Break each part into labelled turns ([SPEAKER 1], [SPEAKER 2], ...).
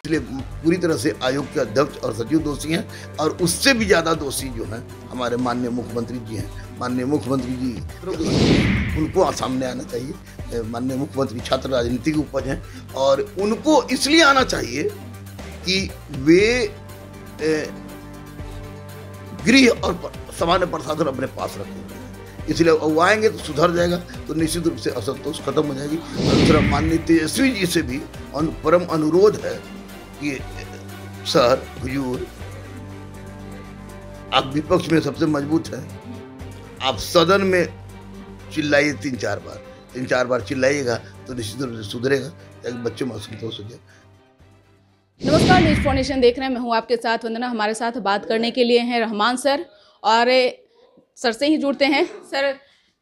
[SPEAKER 1] इसलिए पूरी तरह से आयोग के अध्यक्ष और सचिव दोषी हैं और उससे भी ज़्यादा दोषी जो हैं हमारे माननीय मुख्यमंत्री जी हैं। माननीय मुख्यमंत्री जी उनको सामने आना चाहिए। माननीय मुख्यमंत्री छात्र राजनीति के उपज हैं और उनको इसलिए आना चाहिए कि वे गृह और सामान्य प्रशासन अपने पास रखेंगे, इसलिए वो आएंगे तो सुधर जाएगा, तो निश्चित रूप से असंतोष खत्म हो जाएगी। और दूसरा माननीय तेजस्वी जी से भी परम अनुरोध है कि सर हुजूर, आप विपक्ष में सबसे मजबूत हैं, आप सदन में चिल्लाइए तीन चार बार चिल्लाइएगा तो निश्चित रूप से सुधरेगा, ताकि बच्चों में असंतोष हो जाए।
[SPEAKER 2] नमस्कार, न्यूज फाउंडेशन देख रहे हैं, मैं हूं आपके साथ वंदना। हमारे साथ बात करने के लिए हैं रहमान सर, और सर से ही जुड़ते हैं। सर,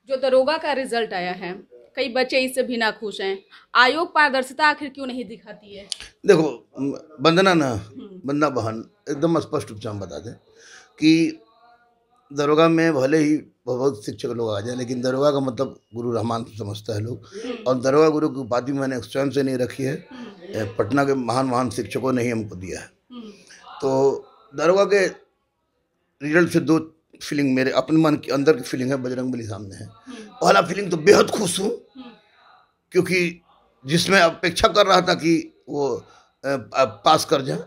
[SPEAKER 2] जो दरोगा का रिजल्ट आया है, कई बच्चे इससे भी नाखुश हैं, आयोग पारदर्शिता आखिर क्यों नहीं दिखाती है?
[SPEAKER 1] देखो बंदा बहन एकदम स्पष्ट रूप से हम बता दें कि दरोगा में भले ही बहुत शिक्षक लोग आ जाए, लेकिन दरोगा का मतलब गुरु रहमान समझता है लोग, और दरोगा गुरु की उपाधि मैंने स्वयं से नहीं रखी है, पटना के महान शिक्षकों ने ही हमको दिया है। तो दरोगा के रिजल्ट से दो फीलिंग मेरे अपने मन के अंदर की फीलिंग है, बजरंगबली सामने है। पहला फीलिंग तो बेहद खुश हूँ, क्योंकि जिसमें अपेक्षा कर रहा था कि वो पास कर जाए,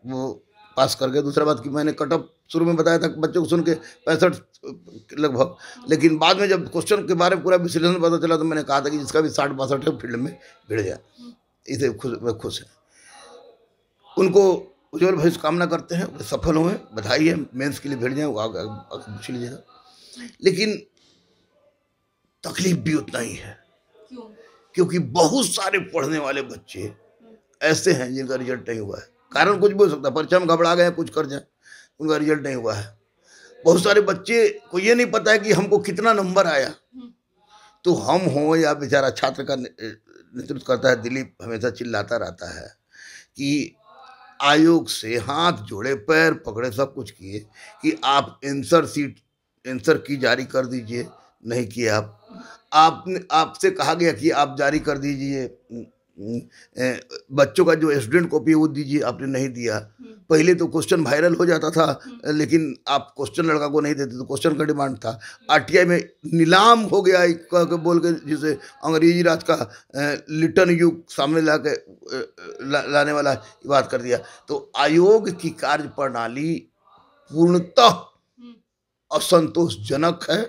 [SPEAKER 1] वो पास कर गए। दूसरा बात कि मैंने कटअप शुरू में बताया था बच्चों को सुन के 65 लगभग, लेकिन बाद में जब क्वेश्चन के बारे में पूरा विश्लेषण पता चला तो मैंने कहा था कि जिसका भी 60-62 है फील्ड में भिड़ जाए। इसे खुश है। उनको उज्जवल भविष्य कामना करते हैं, वो सफल हुए, बधाई है, मेंस के लिए भिड़ जाए, वो आगे पूछ लीजिएगा। लेकिन तकलीफ भी उतना ही है, क्योंकि बहुत सारे पढ़ने वाले बच्चे ऐसे हैं जिनका रिजल्ट नहीं हुआ है। कारण कुछ भी हो सकता है, परीक्षा में घबरा गए, कुछ कर जाए, उनका रिजल्ट नहीं हुआ है। बहुत सारे बच्चे को ये नहीं पता है कि हमको कितना नंबर आया। तो हम हो या बेचारा छात्र का नेतृत्व करता है दिलीप, हमेशा चिल्लाता रहता है कि आयोग से हाथ जोड़े, पैर पकड़े, सब कुछ किए कि आप आंसर की जारी कर दीजिए, नहीं किए। आपसे कहा गया कि आप जारी कर दीजिए, बच्चों का जो स्टूडेंट कॉपी वो दीजिए, आपने नहीं दिया। पहले तो क्वेश्चन वायरल हो जाता था, लेकिन आप क्वेश्चन लड़का को नहीं देते, तो क्वेश्चन का डिमांड था। आरटीआई में नीलाम हो गया कह के बोल के, जिसे अंग्रेजी राज का लिटन युग सामने लाने वाला बात कर दिया। तो आयोग की कार्य प्रणाली पूर्णतः असंतोषजनक है।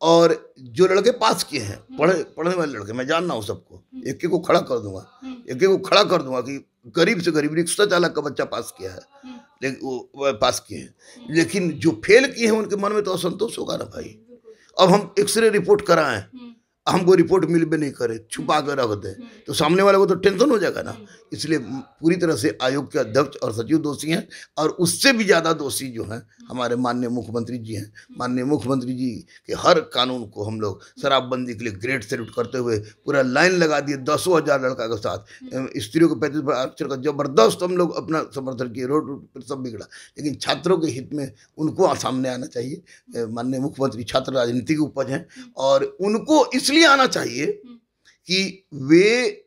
[SPEAKER 1] और जो लड़के पास किए हैं, पढ़ने वाले लड़के, मैं जानना हूँ सबको, एक को खड़ा कर दूंगा कि गरीब से गरीब रिक्शा चालक का बच्चा पास किया है, लेकिन वो पास किए हैं। लेकिन जो फेल किए हैं उनके मन में तो असंतोष होगा ना भाई। अब हम एक्सरे रिपोर्ट कराएं, हमको रिपोर्ट मिल भी नहीं करे, छुपा कर रख दे, तो सामने वाले को तो टेंशन हो जाएगा ना। इसलिए पूरी तरह से आयोग के अध्यक्ष और सचिव दोषी हैं और उससे भी ज़्यादा दोषी जो हैं हमारे माननीय मुख्यमंत्री जी हैं। माननीय मुख्यमंत्री जी के हर कानून को हम लोग शराबबंदी के लिए ग्रेट सैल्यूट करते हुए पूरा लाइन लगा दिए 10,000 लड़का के साथ, स्त्रियों को 35% आरक्षण का जबरदस्त हम लोग अपना समर्थन किए। रोड पर सब बिगड़ा, लेकिन छात्रों के हित में उनको सामने आना चाहिए। माननीय मुख्यमंत्री छात्र राजनीति के उपज हैं और उनको इसलिए आना चाहिए कि वे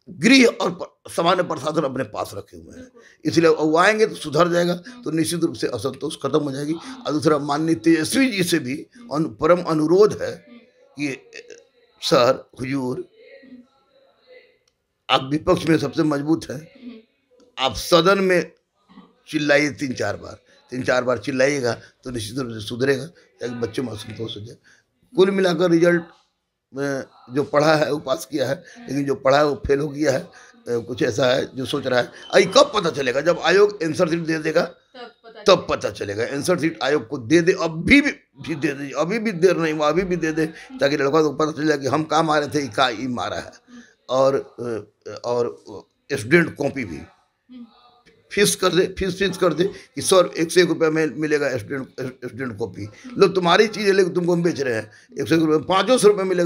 [SPEAKER 1] गृह और सामान्य प्रशासन अपने पास रखे हुए हैं, इसलिए वो आएंगे तो सुधर जाएगा, तो निश्चित रूप से असंतोष खत्म हो जाएगी। और दूसरा माननीय तेजस्वी जी से भी परम अनुरोध है कि सर हुजूर, आप विपक्ष में सबसे मजबूत हैं, आप सदन में चिल्लाइए तीन चार बार चिल्लाइएगा तो निश्चित रूप से सुधरेगा, ताकि बच्चों में असंतोष हो जाए। कुल मिलाकर रिजल्ट जो पढ़ा है वो पास किया है, लेकिन जो पढ़ा है वो फेल हो गया है। कुछ ऐसा है जो सोच रहा है, अभी कब पता चलेगा? जब आयोग आंसर शीट दे देगा तब पता चलेगा। आंसर शीट आयोग को दे दे, अभी भी दे दे, अभी भी देर नहीं हुआ, अभी भी दे दे, ताकि लड़का को पता चल जाए कि हम कहाँ मारे थे, का ही मारा है। और स्टूडेंट कॉपी भी फीस कर दे कि सर 101 रुपये में मिलेगा स्टूडेंट कॉपी। लोग तुम्हारी चीज़ लेकर तुमको हम बेच रहे हैं, 101 रुपये 500 रुपये मिल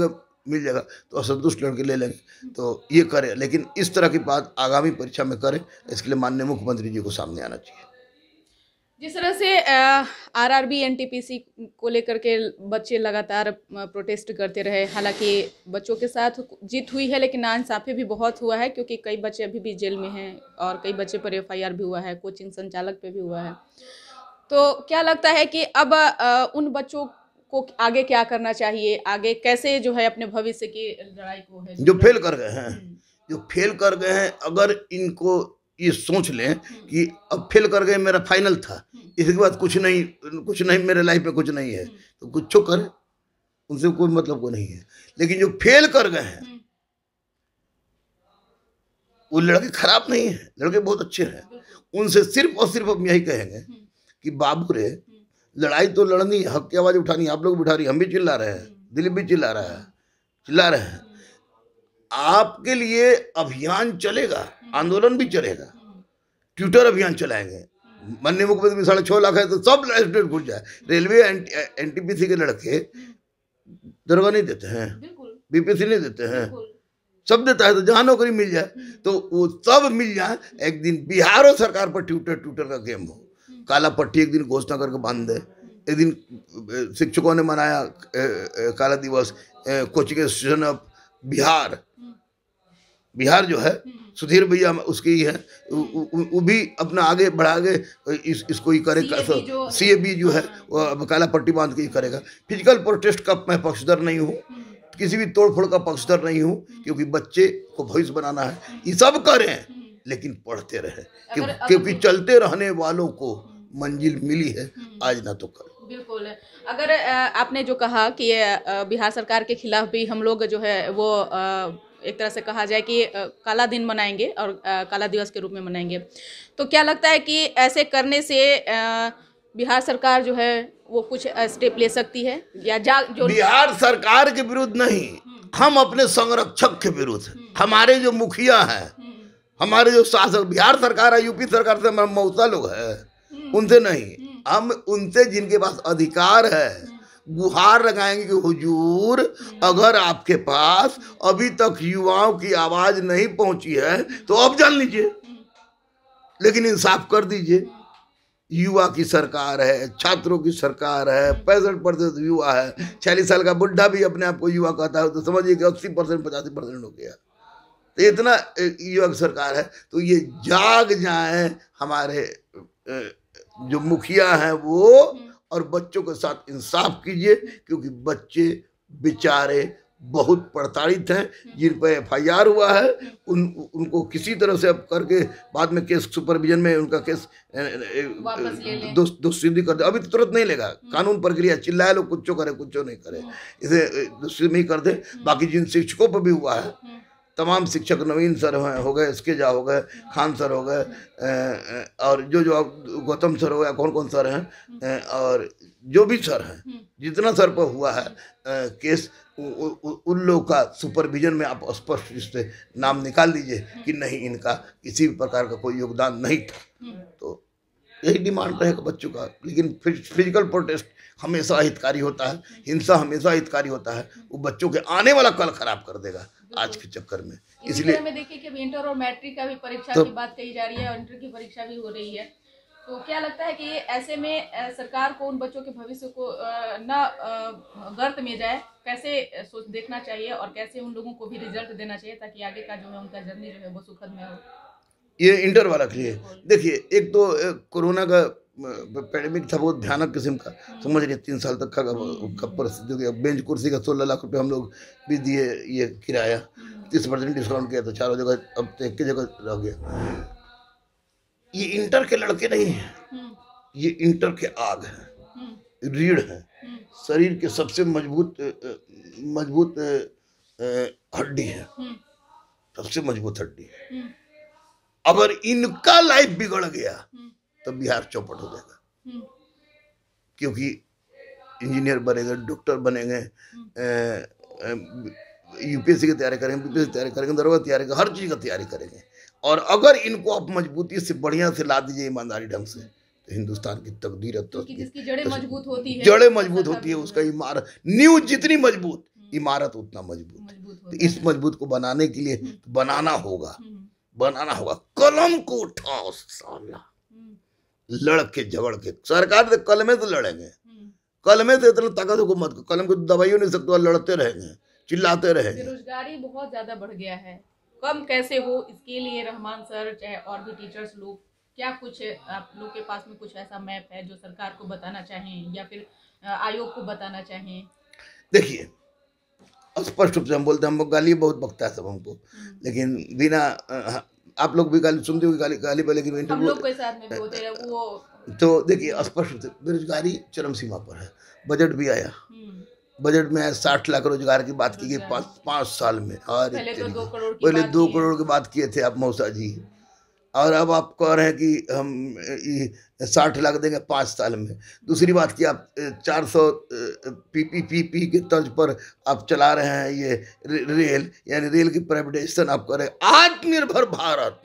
[SPEAKER 1] जाएगा, तो असंतुष्ट लड़के ले लेंगे। तो ये करें, लेकिन इस तरह की बात आगामी परीक्षा में करें, इसके लिए माननीय मुख्यमंत्री जी को सामने आना चाहिए।
[SPEAKER 2] जिस तरह से आरआरबी एनटीपीसी को लेकर के बच्चे लगातार प्रोटेस्ट करते रहे, हालांकि बच्चों के साथ जीत हुई है लेकिन नाइंसाफी भी बहुत हुआ है, क्योंकि कई बच्चे अभी भी जेल में हैं और कई बच्चे पर एफआईआर भी हुआ है, कोचिंग संचालक पे भी हुआ है। तो क्या लगता है कि अब उन बच्चों को आगे क्या करना चाहिए, आगे कैसे जो है अपने भविष्य की लड़ाई को है
[SPEAKER 1] जो फेल कर गए हैं, जो फेल कर गए हैं, अगर इनको ये सोच लें कि अब फेल कर गए, मेरा फाइनल था, इसके बाद कुछ नहीं मेरे लाइफ में कुछ नहीं है, तो कुछ करें, उनसे कोई मतलब को नहीं है। लेकिन जो फेल कर गए हैं वो लड़के खराब नहीं है, लड़के बहुत अच्छे हैं। उनसे सिर्फ और सिर्फ हम यही कहेंगे कि बाबू रे, लड़ाई तो लड़नी, हक की आवाज उठानी, आप लोग भी उठा रही, हम भी चिल्ला रहे हैं, दिलीप भी चिल्ला रहे हैं। आपके लिए अभियान चलेगा, आंदोलन भी चलेगा, ट्विटर अभियान चलाएंगे। माननीय मुख्यमंत्री 6.5 लाख है तो सब स्टेट घुस जाए। रेलवे एनटीपीसी के लड़के दरोगा नहीं देते हैं, बीपीसी नहीं देते हैं, सब देता है। तो जहाँ नौकरी मिल जाए तो वो सब मिल जाए। एक दिन बिहार सरकार पर ट्विटर का गेम हो, काला पट्टी एक दिन घोषणा करके बांध दे। एक दिन शिक्षकों ने मनाया काला दिवस, कोचिंग इंस्टीट्यूशन ऑफ बिहार जो है, सुधीर भैया उसकी ही है, वो भी अपना आगे बढ़ा के इसको ही करेगा। सीएबी जो है वो काला पट्टी बांध के ही करेगा। फिजिकल प्रोटेस्ट का मैं पक्षधर नहीं हूँ, किसी भी तोड़फोड़ का पक्षधर नहीं हूँ, क्योंकि बच्चे को भविष्य बनाना है। ये सब करें लेकिन पढ़ते रहे, क्योंकि चलते रहने वालों को मंजिल मिली है, आज ना तो कल।
[SPEAKER 2] बिल्कुल। अगर आपने जो कहा कि बिहार सरकार के खिलाफ भी हम लोग जो है वो एक तरह से कहा जाए कि काला दिन मनाएंगे और काला दिवस के रूप में मनाएंगे, तो क्या लगता है कि ऐसे करने से बिहार सरकार जो है वो कुछ स्टेप ले सकती है, या जो
[SPEAKER 1] बिहार सरकार के विरुद्ध नहीं, हम अपने संरक्षक के विरुद्ध, हमारे जो मुखिया हैं, हमारे जो शासक, बिहार सरकार है, यूपी सरकार से हमारे मौसा लोग हैं, उनसे नहीं, हम उनसे जिनके पास अधिकार है गुहार लगाएंगे कि हुजूर, अगर आपके पास अभी तक युवाओं की आवाज नहीं पहुंची है तो अब जान लीजिए, लेकिन इंसाफ कर दीजिए। युवा की सरकार है, छात्रों की सरकार है, 65% युवा है। 40 साल का बुढ़ा भी अपने आप को युवा कहता है, तो समझिए कि 80% 85% हो गया। तो इतना युवा की सरकार है, तो ये जाग जाए हमारे जो मुखिया हैं वो, और बच्चों के साथ इंसाफ कीजिए, क्योंकि बच्चे बेचारे बहुत प्रताड़ित हैं। जिन पर एफआईआर हुआ है उनको किसी तरह से अब करके बाद में केस सुपरविजन में उनका केस दोषसिद्धि कर दे। अभी तो तुरंत नहीं लेगा, कानून प्रक्रिया, चिल्लाए लोग, कुछ करे कुछ नहीं करे, इसे दोषसिद्धि ही कर दे। बाकी जिन शिक्षकों पर भी हुआ है, तमाम शिक्षक, नवीन सर हो गए, इसके जा हो गए, खान सर हो गए, और जो गौतम सर हो गया, कौन कौन सर हैं, और जो भी सर हैं, जितना सर पर हुआ है केस, उन लोगों का सुपरविजन में आप स्पष्ट रूप से नाम निकाल दीजिए कि नहीं, इनका किसी भी प्रकार का कोई योगदान नहीं था। तो यही डिमांड रहेगा बच्चों का। लेकिन फिजिकल प्रोटेस्ट हमेशा हितकारी होता है, हिंसा हमेशा हितकारी होता है, वो बच्चों के आने वाला कल खराब कर देगा आज के चक्कर में।
[SPEAKER 2] इसलिए में देखिए कि इंटर और मैट्रिक का भी परीक्षा की बात कही जा रही है, और इंटर की परीक्षा भी हो रही है, तो क्या लगता है कि ऐसे में सरकार को उन बच्चों के भविष्य को न गर्त में जाए, कैसे सोच देखना चाहिए और कैसे उन लोगों को भी रिजल्ट देना चाहिए ताकि आगे का जो है उनका जर्नी जो है वो सुखद में हो।
[SPEAKER 1] ये इंटर वाला के लिए देखिए, एक तो कोरोना का पैंडेमिक था, बहुत भयानक किस्म का, समझ रही 3 साल तक का परिस्थिति हो गया। बेंच कुर्सी का 16 लाख रुपए हम लोग भी दिए, ये किराया 30% डिस्काउंट किया, तो चारों जगह अब तो एक ही जगह रह गया। ये इंटर के लड़के नहीं हैं, ये इंटर के आग हैं, रीढ़ हैं, शरीर के सबसे मजबूत हड्डी है, सबसे मजबूत हड्डी है। अगर इनका लाइफ बिगड़ गया तो बिहार चौपट हो जाएगा, क्योंकि इंजीनियर बनेंगे, डॉक्टर बनेंगे, यूपीएससी की तैयारी करेंगे, बीपीएससी की तैयारी करेंगे, दरोगा तैयारी करेंगे, हर चीज़ की तैयारी करेंगे। और अगर इनको आप मजबूती से बढ़िया से ला दीजिए, ईमानदारी ढंग से, तो हिंदुस्तान की तकदीर है, तो
[SPEAKER 2] जिसकी जड़ें मजबूत होती है,
[SPEAKER 1] जड़ें मजबूत होती है, उसका इमारत, नींव जितनी मजबूत, इमारत उतना मजबूत। तो इस मजबूत को बनाने के लिए बनाना होगा, कलम को उठाओ साला, लड़ के झगड़ के। सरकार से कलमे से लड़ेंगे, कलमे से इतना ताकत को मत, कलम को दबाइयो नहीं सकते, लड़ते रहेंगे, चिल्लाते रहेंगे।
[SPEAKER 2] बेरोजगारी बहुत ज्यादा बढ़ गया है, कम कैसे हो इसके लिए रहमान सर चाहे और भी टीचर्स लोग, क्या कुछ आप लोग के पास में कुछ ऐसा मैप है जो सरकार को बताना चाहें या फिर आयोग को बताना चाहें?
[SPEAKER 1] देखिए, स्पष्ट रूप से हम बोलते हैं, हम गाली बहुत बकता है सब हमको, लेकिन बिना आप लोग भी गाली सुनते हो, गाली पे, लेकिन
[SPEAKER 2] हम लोग के साथ में भी होते हैं वो।
[SPEAKER 1] तो देखिए, स्पष्ट रूप से बेरोजगारी चरम सीमा पर है। बजट भी आया, बजट में 60 लाख रोजगार की बात की गई 5 साल में। और
[SPEAKER 2] पहले तो
[SPEAKER 1] 2 करोड़ की बात किए थे आप मौसा जी, और अब आप कह रहे हैं कि हम 60 लाख देंगे 5 साल में। दूसरी बात कि आप 400 पीपीपी के तर्ज पर आप चला रहे हैं ये रेल, यानी रेल की प्राइवेटाइजेशन आप कर रहे हैं। आत्मनिर्भर भारत,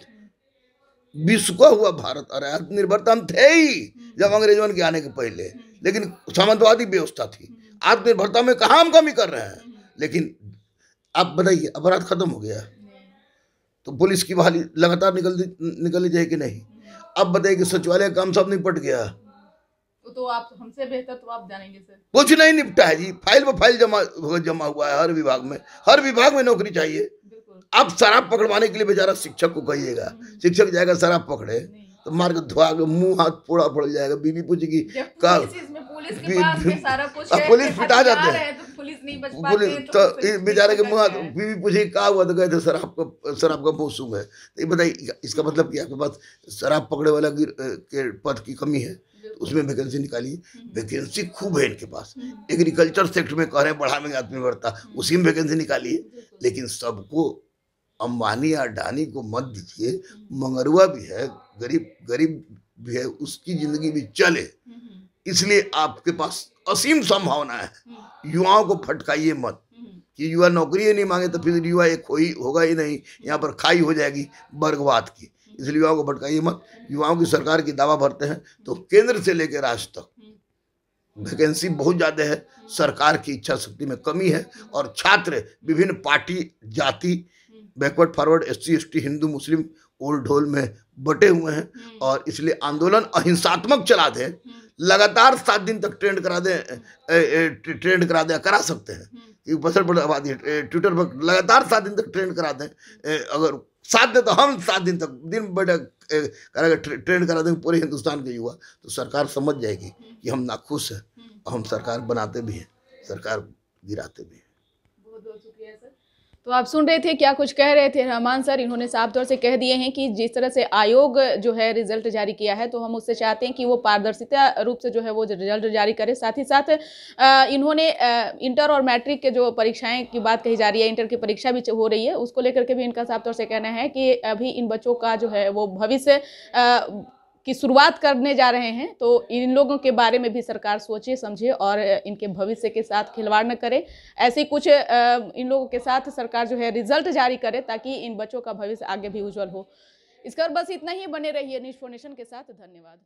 [SPEAKER 1] विश्व का हुआ भारत। अरे आत्मनिर्भरता हम थे ही जब अंग्रेजों के आने के पहले, लेकिन सामंतवादी व्यवस्था थी। आत्मनिर्भरता में कहाँ हम कमी कर रहे हैं? लेकिन आप बताइए, अपराध खत्म हो गया तो पुलिस की बहाली लगातार निकली जाए कि नहीं? अब बताइए कि सचिवालय का काम सब निपट गया,
[SPEAKER 2] तो आप हमसे बेहतर तो आप जानेंगे सर।
[SPEAKER 1] कुछ नहीं निपटा है जी, फाइल पर फाइल जमा हुआ है। हर विभाग में नौकरी चाहिए। आप शराब पकड़वाने के लिए बेचारा शिक्षक को कहिएगा, शिक्षक जाएगा शराब पकड़े तो मार के धुआ के मुंह हाथ फोड़ा पड़ जाएगा। बीवी पूछेगी पुलिस पिटा जाते हैं, पुलिस तो बेचारे के मुँह, बीवी पूछेगी क्या हुआ तो कहते शराब का मौसम है। तो ये बताइए, इसका मतलब कि आपके पास शराब पकड़े वाला के पद की कमी है, उसमें वैकेंसी निकालिए। वैकेंसी खूब है इनके पास। एग्रीकल्चर सेक्टर में कह रहे हैं बढ़ाएंगे आत्मनिर्भरता, उसी में वैकेंसी निकालिए। लेकिन सबको अंबानी या अडानी को मत दीजिए। मंगरुआ भी है, गरीब भी है, उसकी जिंदगी भी चले, इसलिए आपके पास असीम संभावना है। युवाओं को फटकाइए मत कि युवा नौकरी नहीं मांगे तो फिर युवा एक होगा ही नहीं, यहाँ पर खाई हो जाएगी वर्गवाद की। इसलिए युवाओं को भटकाइए मत। युवाओं की सरकार की दावा भरते हैं तो केंद्र से लेकर राज्य तक वैकेंसी बहुत ज़्यादा है। सरकार की इच्छा शक्ति में कमी है और छात्र विभिन्न पार्टी, जाति, बैकवर्ड फॉरवर्ड, SC ST, हिंदू मुस्लिम, ओल ढोल में बटे हुए हैं। और इसलिए आंदोलन अहिंसात्मक चला दें, लगातार 7 दिन तक ट्रेंड करा दें, करा सकते हैं। बसर पर आबादी ट्विटर पर लगातार 7 दिन तक ट्रेंड करा दें। अगर साथ दे तो हम 7 दिन तक दिन बैठक ट्रेंड करा देंगे पूरे हिंदुस्तान के युवा, तो सरकार समझ जाएगी कि हम नाखुश हैं। हम सरकार बनाते भी हैं, सरकार गिराते भी हैं।
[SPEAKER 2] बहुत बहुत शुक्रिया सर। तो आप सुन रहे थे क्या कुछ कह रहे थे रहमान सर। इन्होंने साफ तौर से कह दिए हैं कि जिस तरह से आयोग जो है रिजल्ट जारी किया है, तो हम उससे चाहते हैं कि वो पारदर्शिता रूप से जो है वो रिजल्ट जारी करे। साथ ही साथ इन्होंने इंटर और मैट्रिक के जो परीक्षाएं की बात कही जा रही है, इंटर की परीक्षा भी हो रही है, उसको लेकर के भी इनका साफ तौर से कहना है कि अभी इन बच्चों का जो है वो भविष्य की शुरुआत करने जा रहे हैं। तो इन लोगों के बारे में भी सरकार सोचे समझे और इनके भविष्य के साथ खिलवाड़ न करे। ऐसे कुछ इन लोगों के साथ सरकार जो है रिजल्ट जारी करे ताकि इन बच्चों का भविष्य आगे भी उज्जवल हो। इसका बस इतना ही। बने रहिए न्यूज़ 4 नेशन के साथ। धन्यवाद।